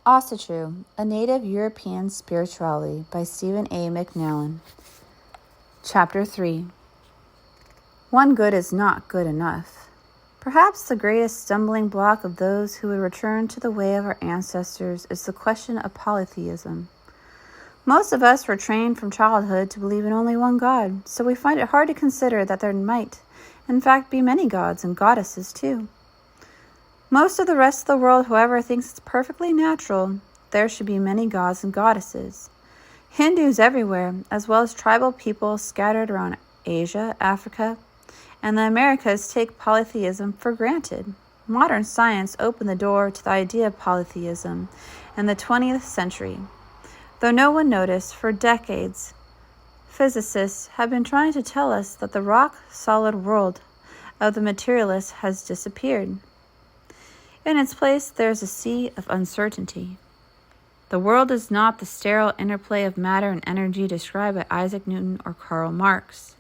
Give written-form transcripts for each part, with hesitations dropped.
Asatru, A Native European Spirituality by Stephen A. McNallen. Chapter 3. One good is not good enough. Perhaps the greatest stumbling block of those who would return to the way of our ancestors is the question of polytheism. Most of us were trained from childhood to believe in only one God, so we find it hard to consider that there might, in fact, be many gods and goddesses too. Most of the rest of the world, however, thinks it's perfectly natural there should be many gods and goddesses. Hindus everywhere, as well as tribal people scattered around Asia, Africa, and the Americas take polytheism for granted. Modern science opened the door to the idea of polytheism in the 20th century. Though no one noticed, for decades, physicists have been trying to tell us that the rock-solid world of the materialists has disappeared. In its place, there is a sea of uncertainty. The world is not the sterile interplay of matter and energy described by Isaac Newton or Karl Marx.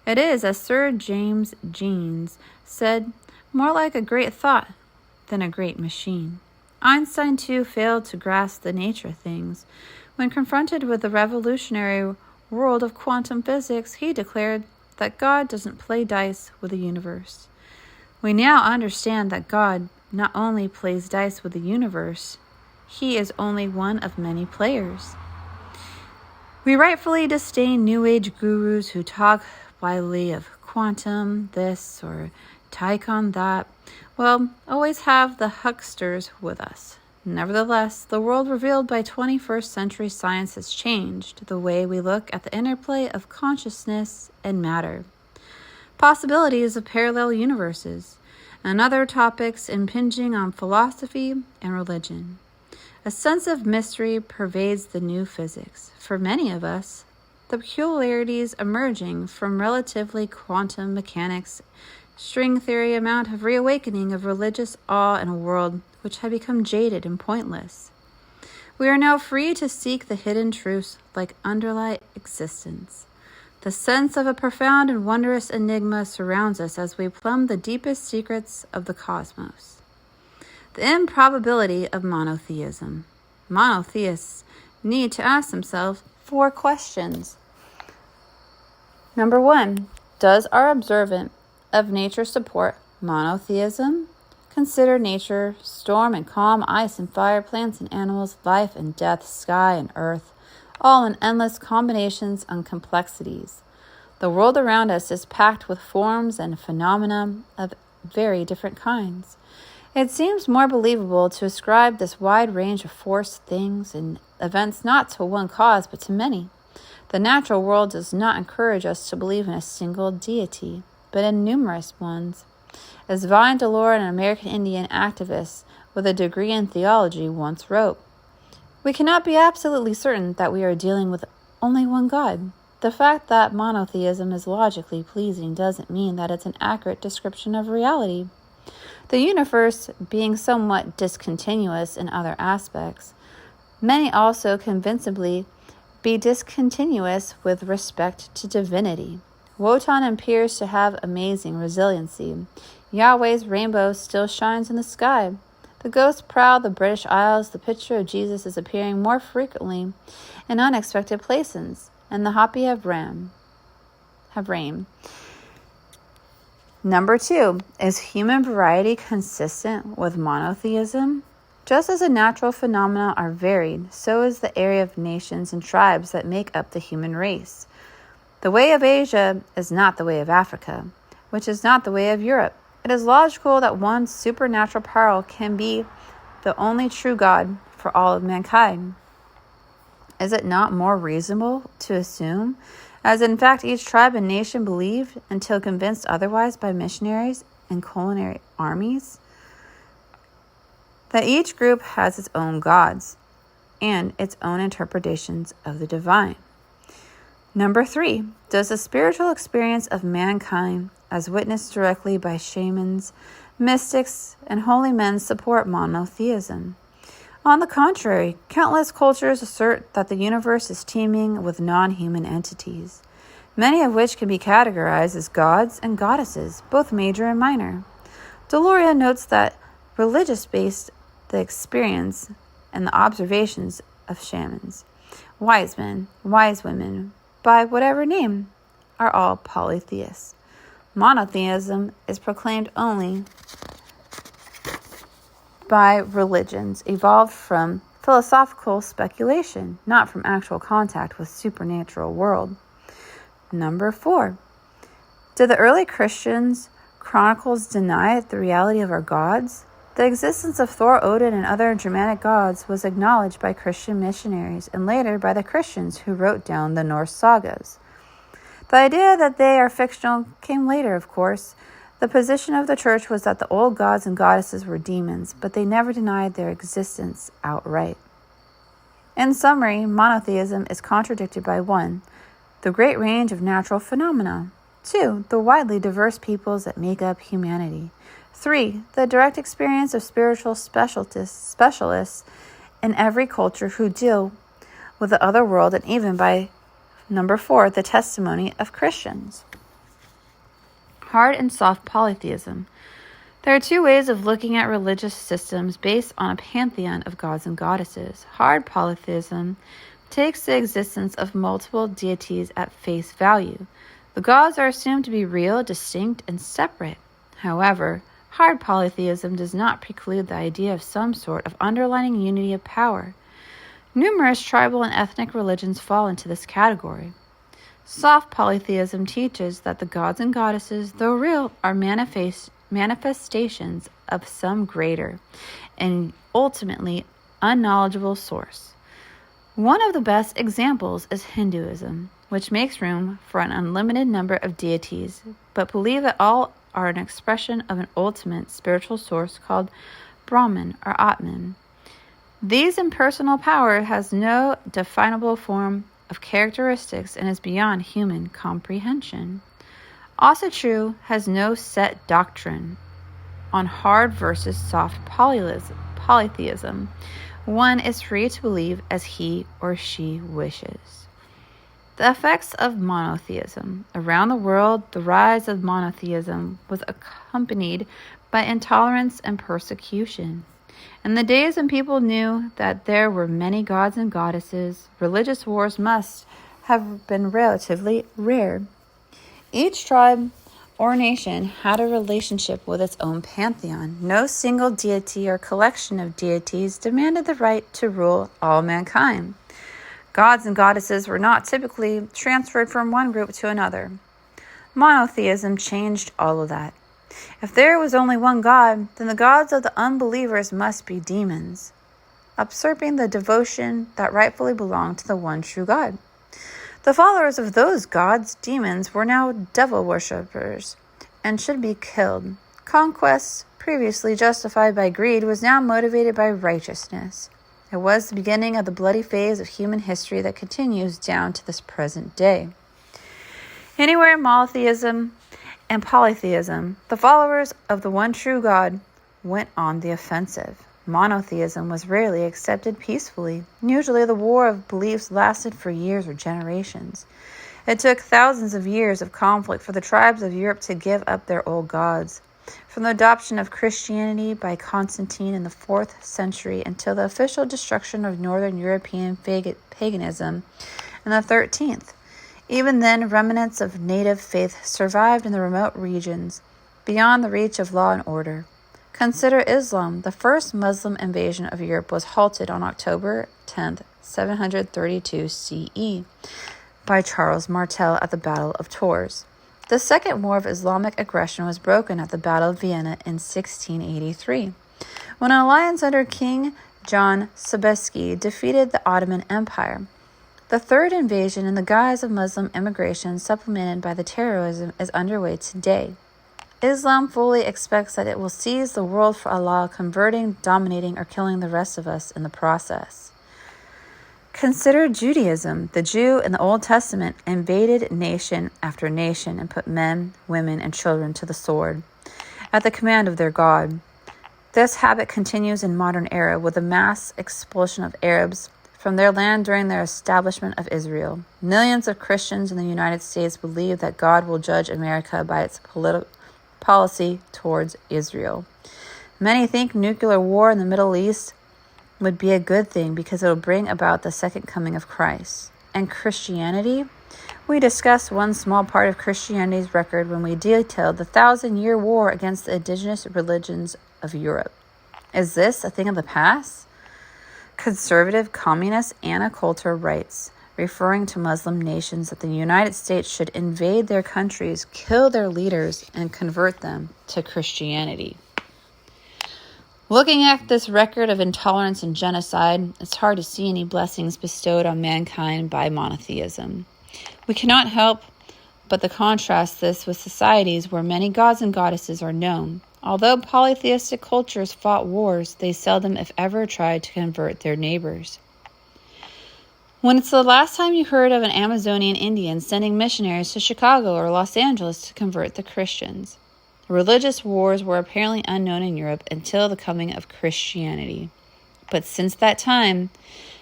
It is, as Sir James Jeans said, more like a great thought than a great machine. Einstein, too, failed to grasp the nature of things. When confronted with the revolutionary world of quantum physics, he declared that God doesn't play dice with the universe. We now understand that God not only plays dice with the universe, he is only one of many players. We rightfully disdain New Age gurus who talk blithely of quantum this or taikon that. Well, always have the hucksters with us. Nevertheless, the world revealed by 21st century science has changed the way we look at the interplay of consciousness and matter. Possibilities of parallel universes, and other topics impinging on philosophy and religion. A sense of mystery pervades the new physics. For many of us, the peculiarities emerging from relatively quantum mechanics, string theory amount of reawakening of religious awe in a world which had become jaded and pointless. We are now free to seek the hidden truths like underlie existence. The sense of a profound and wondrous enigma surrounds us as we plumb the deepest secrets of the cosmos. The improbability of monotheism. Monotheists need to ask themselves 4 questions. Number 1, does our observance of nature support monotheism? Consider nature, storm and calm, ice and fire, plants and animals, life and death, sky and earth, all in endless combinations and complexities. The world around us is packed with forms and phenomena of very different kinds. It seems more believable to ascribe this wide range of force, things, and events not to one cause, but to many. The natural world does not encourage us to believe in a single deity, but in numerous ones. As Vine Delore, an American Indian activist with a degree in theology, once wrote, "We cannot be absolutely certain that we are dealing with only one God. The fact that monotheism is logically pleasing doesn't mean that it's an accurate description of reality. The universe being somewhat discontinuous in other aspects, may also convincingly be discontinuous with respect to divinity. Wotan appears to have amazing resiliency. Yahweh's rainbow still shines in the sky. The ghosts prowl the British Isles. The picture of Jesus is appearing more frequently in unexpected places, and the Hopi have rain. Number 2, is human variety consistent with monotheism? Just as the natural phenomena are varied, so is the area of nations and tribes that make up the human race. The way of Asia is not the way of Africa, which is not the way of Europe. It is logical that one supernatural power can be the only true God for all of mankind. Is it not more reasonable to assume, as in fact each tribe and nation believed until convinced otherwise by missionaries and colonial armies, that each group has its own gods and its own interpretations of the divine? Number 3, does the spiritual experience of mankind, as witnessed directly by shamans, mystics, and holy men, support monotheism? On the contrary, countless cultures assert that the universe is teeming with non-human entities, many of which can be categorized as gods and goddesses, both major and minor. Deloria notes that religious-based the experience and the observations of shamans, wise men, wise women, by whatever name, are all polytheists. Monotheism is proclaimed only by religions evolved from philosophical speculation, not from actual contact with supernatural world. Number 4. Did the early Christians' chronicles deny the reality of our gods? The existence of Thor, Odin, and other Germanic gods was acknowledged by Christian missionaries and later by the Christians who wrote down the Norse sagas. The idea that they are fictional came later, of course. The position of the church was that the old gods and goddesses were demons, but they never denied their existence outright. In summary, monotheism is contradicted by 1. The great range of natural phenomena. 2. The widely diverse peoples that make up humanity. 3. The direct experience of spiritual specialists in every culture who deal with the other world, and even by Number 4, the testimony of Christians. Hard and soft polytheism. There are 2 ways of looking at religious systems based on a pantheon of gods and goddesses. Hard polytheism takes the existence of multiple deities at face value. The gods are assumed to be real, distinct, and separate. However, hard polytheism does not preclude the idea of some sort of underlying unity of power. Numerous tribal and ethnic religions fall into this category. Soft polytheism teaches that the gods and goddesses, though real, are manifestations of some greater and ultimately unknowledgeable source. One of the best examples is Hinduism, which makes room for an unlimited number of deities, but believe that all are an expression of an ultimate spiritual source called Brahman or Atman. These impersonal power has no definable form of characteristics and is beyond human comprehension. Asatru has no set doctrine on hard versus soft polytheism. One is free to believe as he or she wishes. The effects of monotheism. Around the world, the rise of monotheism was accompanied by intolerance and persecution. In the days when people knew that there were many gods and goddesses, religious wars must have been relatively rare. Each tribe or nation had a relationship with its own pantheon. No single deity or collection of deities demanded the right to rule all mankind. Gods and goddesses were not typically transferred from one group to another. Monotheism changed all of that. If there was only one God, then the gods of the unbelievers must be demons, usurping the devotion that rightfully belonged to the one true God. The followers of those gods, demons, were now devil worshippers and should be killed. Conquest, previously justified by greed, was now motivated by righteousness. It was the beginning of the bloody phase of human history that continues down to this present day. Anywhere monotheism and polytheism, the followers of the one true God went on the offensive. Monotheism was rarely accepted peacefully. Usually the war of beliefs lasted for years or generations. It took thousands of years of conflict for the tribes of Europe to give up their old gods. From the adoption of Christianity by Constantine in the 4th century until the official destruction of Northern European paganism in the 13th. Even then, remnants of native faith survived in the remote regions, beyond the reach of law and order. Consider Islam. The first Muslim invasion of Europe was halted on October 10, 732 CE, by Charles Martel at the Battle of Tours. The Second War of Islamic aggression was broken at the Battle of Vienna in 1683, when an alliance under King John Sobieski defeated the Ottoman Empire. The third invasion in the guise of Muslim immigration, supplemented by the terrorism, is underway today. Islam fully expects that it will seize the world for Allah, converting, dominating, or killing the rest of us in the process. Consider Judaism. The Jew in the Old Testament invaded nation after nation and put men, women, and children to the sword at the command of their God. This habit continues in modern era with the mass expulsion of Arabs from their land during their establishment of Israel. Millions of Christians in the United States believe that God will judge America by its policy towards Israel. Many think nuclear war in the Middle East would be a good thing because it will bring about the second coming of Christ. And Christianity? We discussed one small part of Christianity's record when we detailed the 1,000-year war against the indigenous religions of Europe. Is this a thing of the past? Conservative communist Anna Coulter writes, referring to Muslim nations, that the United States should invade their countries, kill their leaders, and convert them to Christianity. Looking at this record of intolerance and genocide, it's hard to see any blessings bestowed on mankind by monotheism. We cannot help but to contrast this with societies where many gods and goddesses are known. Although polytheistic cultures fought wars, they seldom, if ever, tried to convert their neighbors. When it's the last time you heard of an Amazonian Indian sending missionaries to Chicago or Los Angeles to convert the Christians? Religious wars were apparently unknown in Europe until the coming of Christianity. But since that time,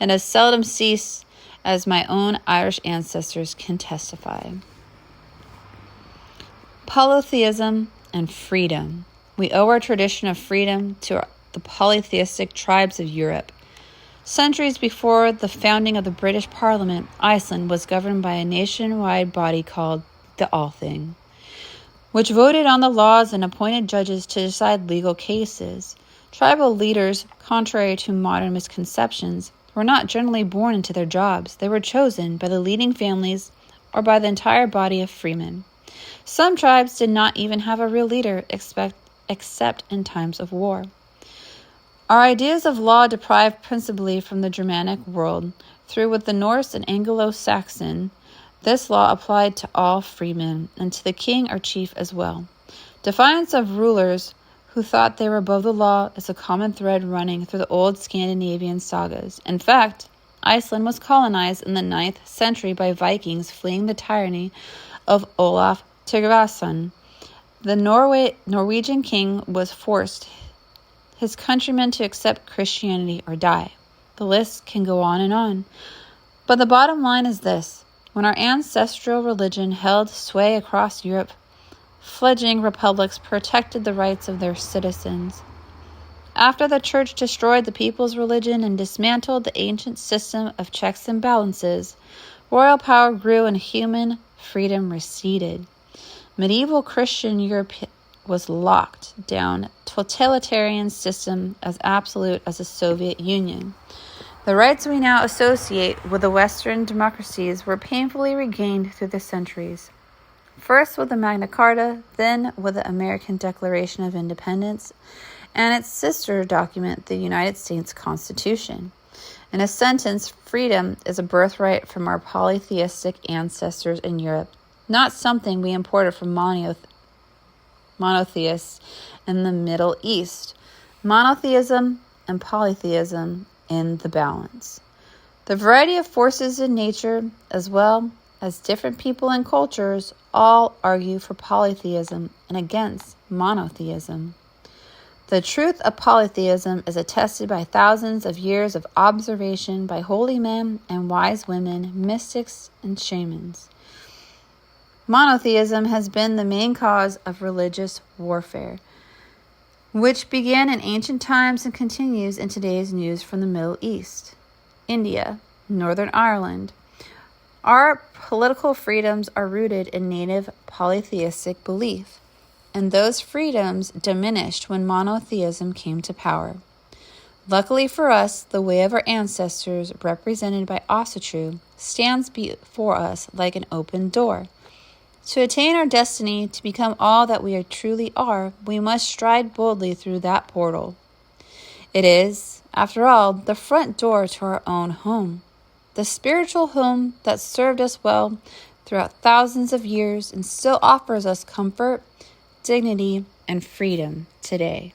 it has seldom ceased, as my own Irish ancestors can testify. Polytheism and freedom. We owe our tradition of freedom to the polytheistic tribes of Europe. Centuries before the founding of the British Parliament, Iceland was governed by a nationwide body called the Althing, which voted on the laws and appointed judges to decide legal cases. Tribal leaders, contrary to modern misconceptions, were not generally born into their jobs. They were chosen by the leading families or by the entire body of freemen. Some tribes did not even have a real leader except in times of war. Our ideas of law derived principally from the Germanic world. Through with the Norse and Anglo-Saxon, this law applied to all freemen and to the king or chief as well. Defiance of rulers who thought they were above the law is a common thread running through the old Scandinavian sagas. In fact, Iceland was colonized in the 9th century by Vikings fleeing the tyranny of Olaf Tryggvason. The Norwegian king was forced his countrymen to accept Christianity or die. The list can go on and on. But the bottom line is this. When our ancestral religion held sway across Europe, fledgling republics protected the rights of their citizens. After the church destroyed the people's religion and dismantled the ancient system of checks and balances, royal power grew and human freedom receded. Medieval Christian Europe was locked down, totalitarian system as absolute as the Soviet Union. The rights we now associate with the Western democracies were painfully regained through the centuries. First with the Magna Carta, then with the American Declaration of Independence, and its sister document, the United States Constitution. In a sentence, freedom is a birthright from our polytheistic ancestors in Europe, not something we imported from monotheists in the Middle East. Monotheism and polytheism in the balance. The variety of forces in nature, as well as different people and cultures, all argue for polytheism and against monotheism. The truth of polytheism is attested by thousands of years of observation by holy men and wise women, mystics and shamans. Monotheism has been the main cause of religious warfare, which began in ancient times and continues in today's news from the Middle East, India, Northern Ireland. Our political freedoms are rooted in native polytheistic belief, and those freedoms diminished when monotheism came to power. Luckily for us, the way of our ancestors, represented by Asatru, stands before us like an open door. To attain our destiny, to become all that we truly are, we must stride boldly through that portal. It is, after all, the front door to our own home, the spiritual home that served us well throughout thousands of years and still offers us comfort, dignity, and freedom today.